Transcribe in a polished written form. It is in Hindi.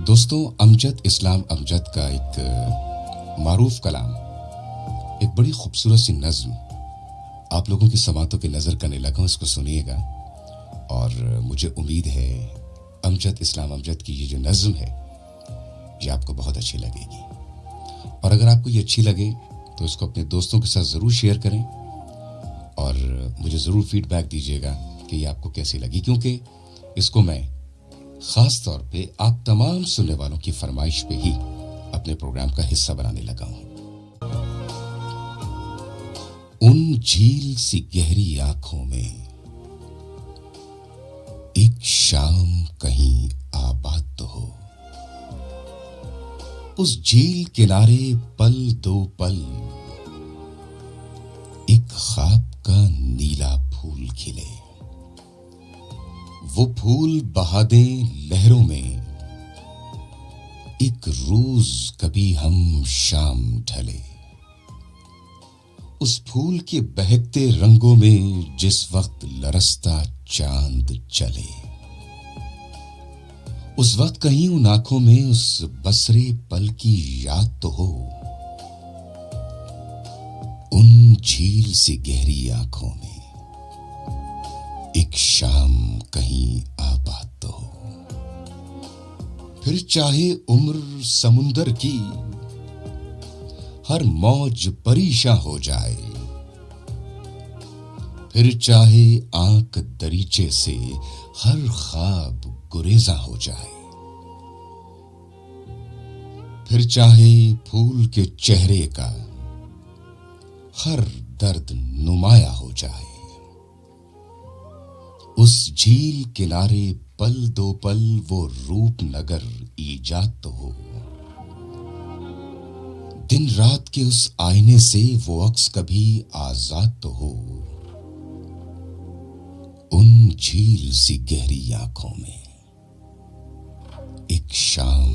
दोस्तों, अमजद इस्लाम अमजद का एक मारूफ कलाम, एक बड़ी खूबसूरत सी नज्म आप लोगों की समातों की नज़र करने लगा हूं। इसको सुनिएगा और मुझे उम्मीद है अमजद इस्लाम अमजद की ये जो नज्म है ये आपको बहुत अच्छी लगेगी। और अगर आपको ये अच्छी लगे तो इसको अपने दोस्तों के साथ ज़रूर शेयर करें और मुझे ज़रूर फीडबैक दीजिएगा कि ये आपको कैसी लगी, क्योंकि इसको मैं खास तौर पे आप तमाम सुनने वालों की फरमाइश पे ही अपने प्रोग्राम का हिस्सा बनाने लगा हूं। उन झील सी गहरी आंखों में एक शाम कहीं आबाद तो हो, उस झील किनारे पल दो पल एक ख्वाब का नीला फूल खिले, वो फूल बहा दें लहरों में एक रोज कभी हम शाम ढले, उस फूल के बहकते रंगों में जिस वक्त लरसता चांद चले, उस वक्त कहीं उन आंखों में उस बसरे पल की याद तो हो, उन झील सी गहरी आंखों में एक शाम कहीं आबाद तो हो। फिर चाहे उम्र समुंदर की हर मौज परेशान हो जाए, फिर चाहे आंख दरीचे से हर ख्वाब गुरेजा हो जाए, फिर चाहे फूल के चेहरे का हर दर्द नुमाया हो जाए, उस झील किनारे पल दो पल वो रूपनगर ईजाद तो हो, दिन रात के उस आईने से वो अक्स कभी आजाद तो हो, उन झील सी गहरी आंखों में एक शाम